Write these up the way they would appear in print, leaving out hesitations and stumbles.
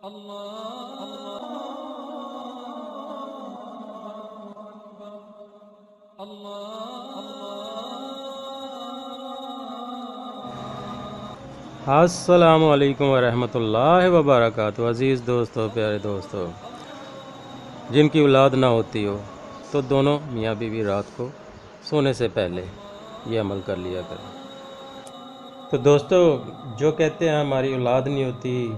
अस्सलामु अलैकुम वरहमतुल्लाहि वबरकातुहू। अज़ीज़ दोस्तों, प्यारे दोस्तों, जिनकी औलाद ना होती हो तो दोनों मियाँ बीवी रात को सोने से पहले ये अमल कर लिया करें। तो दोस्तों, जो कहते हैं हमारी औलाद नहीं होती,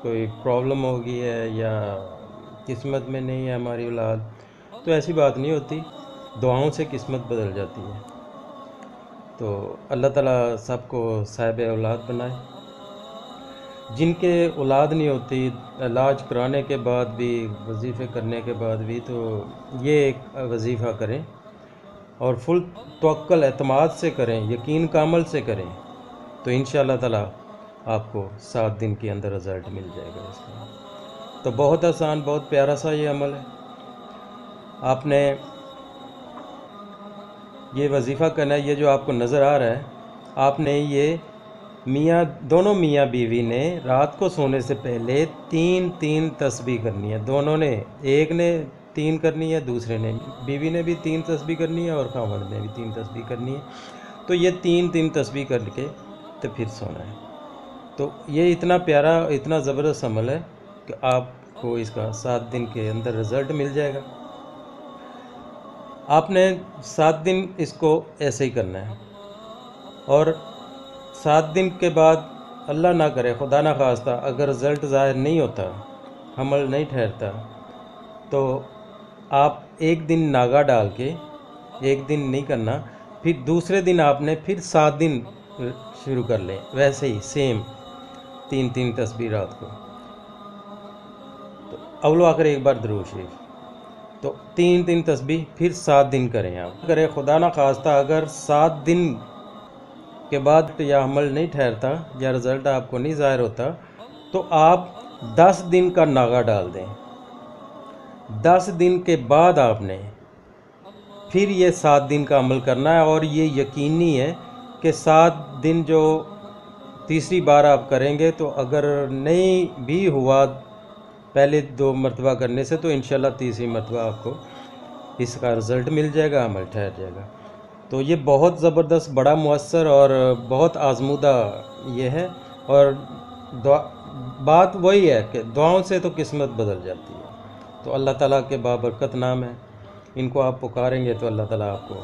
कोई प्रॉब्लम हो गई है या किस्मत में नहीं है हमारी औलाद, तो ऐसी बात नहीं होती। दुआओं से किस्मत बदल जाती है। तो अल्लाह ताला सबको साहिब औलाद बनाए। जिनके औलाद नहीं होती, इलाज कराने के बाद भी, वजीफ़े करने के बाद भी, तो ये एक वजीफ़ा करें और फुल तवक्कल एतमाद से करें, यकीन कामल से करें, तो इंशाअल्लाह ताला आपको 7 दिन के अंदर रिज़ल्ट मिल जाएगा इसका। तो बहुत आसान, बहुत प्यारा सा ये अमल है। आपने ये वजीफ़ा करना है। ये जो आपको नज़र आ रहा है, आपने ये दोनों मियाँ बीवी ने रात को सोने से पहले 3 तस्बीह करनी है। दोनों ने, एक ने 3 करनी है, दूसरे ने, बीवी ने भी 3 तस्बीह करनी है और खावंद ने भी 3 तस्बीह करनी है। तो ये 3 तस्बीह करके तो फिर सोना है। तो ये इतना प्यारा, इतना ज़बरदस्त अमल है कि आपको इसका 7 दिन के अंदर रिज़ल्ट मिल जाएगा। आपने 7 दिन इसको ऐसे ही करना है और 7 दिन के बाद अल्लाह ना करे, खुदा ना खास्ता, अगर रिज़ल्ट ज़ाहिर नहीं होता, अमल नहीं ठहरता, तो आप एक दिन नागा डाल के, एक दिन नहीं करना, फिर दूसरे दिन आपने फिर 7 दिन शुरू कर लें, वैसे ही सेम 3 तस्बीह रात को। तो अव्वल आखिर एक बार दुरूद शरीफ, तो 3 तस्बीह फिर 7 दिन करें। आप करें, खुदा ना खास्ता अगर 7 दिन के बाद या अमल नहीं ठहरता या रिज़ल्ट आपको नहीं ज़ाहिर होता, तो आप 10 दिन का नागा डाल दें। 10 दिन के बाद आपने फिर ये 7 दिन का अमल करना है और ये यकीनी है कि 7 दिन जो तीसरी बार आप करेंगे, तो अगर नहीं भी हुआ पहले 2 मरतबा करने से, तो इंशाल्लाह तीसरी मरतबा आपको इसका रिज़ल्ट मिल जाएगा, अमल ठहर जाएगा। तो ये बहुत ज़बरदस्त, बड़ा मुअस्सर और बहुत आजमूदा ये है। और बात वही है कि दुआओं से तो किस्मत बदल जाती है। तो अल्लाह ताला के बाबरकत नाम है, इनको आप पुकारेंगे तो अल्लाह ताला आपको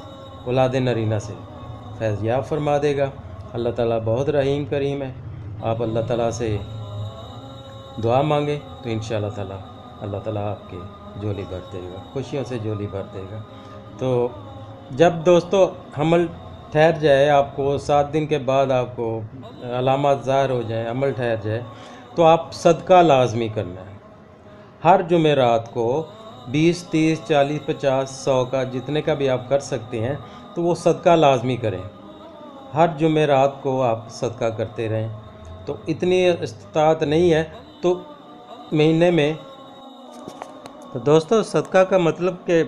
औलाद नरीना से फैज़ याब फरमा देगा। अल्लाह ताला बहुत रहीम करीम है। आप अल्लाह ताला से दुआ मांगे तो इंशाअल्लाह ताला अल्लाह ताला आपके झोली भर देगा, खुशियों से झोली भर देगा। तो जब दोस्तों अमल ठहर जाए, आपको 7 दिन के बाद आपको अलामत ज़ाहिर हो जाए, अमल ठहर जाए, तो आप सदका लाजमी करना है। हर जुमेरात को 20, 30, 40, 50, 100 का, जितने का भी आप कर सकते हैं, तो वो सदका लाजमी करें। हर जुमेरात को आप सदका करते रहें। तो इतनी इस्तात नहीं है तो महीने में, तो दोस्तों सदका का मतलब कि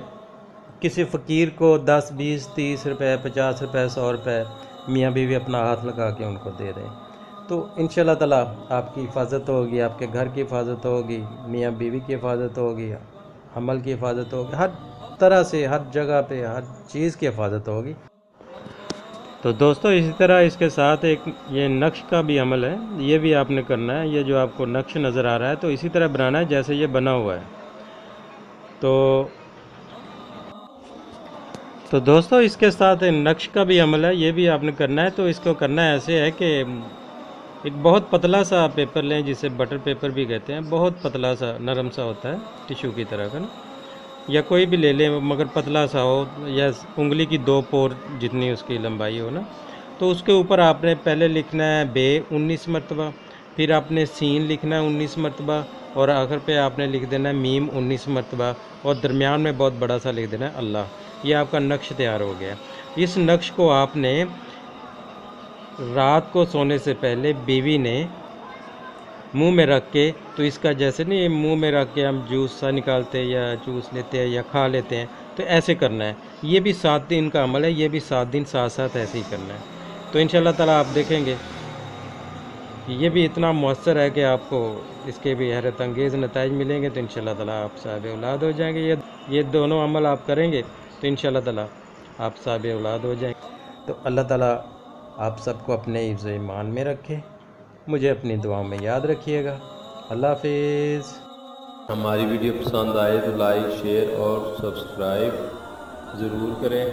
किसी फ़कीर को 10, 20, 30 रुपए, 50 रुपए, 100 रुपए मियाँ बीवी अपना हाथ लगा के उनको दे दें, तो इंशाअल्लाह ताला आपकी हिफाजत होगी, आपके घर की हिफाजत होगी, मियाँ बीवी की हिफाजत होगी, अमल की हिफाजत होगी, हर तरह से, हर जगह पे, हर चीज़ की हिफाजत होगी। तो दोस्तों इसी तरह इसके साथ एक ये नक्श का भी अमल है, ये भी आपने करना है। ये जो आपको नक्श नज़र आ रहा है, तो इसी तरह बनाना है जैसे ये बना हुआ है। तो दोस्तों इसके साथ नक्श का भी अमल है, ये भी आपने करना है। तो इसको करना है ऐसे है कि एक बहुत पतला सा पेपर लें, जिसे बटर पेपर भी कहते हैं। बहुत पतला सा, नरम सा होता है, टिश्यू की तरह का ना, या कोई भी ले लें मगर पतला सा हो, या उंगली की 2 पोर जितनी उसकी लंबाई हो ना। तो उसके ऊपर आपने पहले लिखना है बे 19 मरतबा, फिर आपने सीन लिखना है 19 मरतबा, और आखिर पे आपने लिख देना है मीम 19 मरतबा, और दरमियान में बहुत बड़ा सा लिख देना है अल्लाह। ये आपका नक्श तैयार हो गया। इस नक्श को आपने रात को सोने से पहले बीवी ने मुंह में रख के, तो इसका जैसे नहीं मुंह में रख के हम जूस सा निकालते हैं या जूस लेते हैं या खा लेते हैं, तो ऐसे करना है। ये भी 7 दिन का अमल है, ये भी 7 दिन साथ साथ ऐसे ही करना है। तो इंशाअल्लाह ताला आप देखेंगे ये भी इतना मौसर है कि आपको इसके भी हैरत अंगेज़ नताइज मिलेंगे। तो इंशाअल्लाह ताला आप साहिब औलाद हो जाएंगे। ये दोनों अमल आप करेंगे तो इंशाअल्लाह ताला आप साहिब औलाद हो जाएंगे। तो अल्लाह ताला आप सबको अपने हिफ्ज़ ईमान में रखे। मुझे अपनी दुआओं में याद रखिएगा। अल्लाह हाफिज़। हमारी वीडियो पसंद आए तो लाइक शेयर और सब्सक्राइब ज़रूर करें।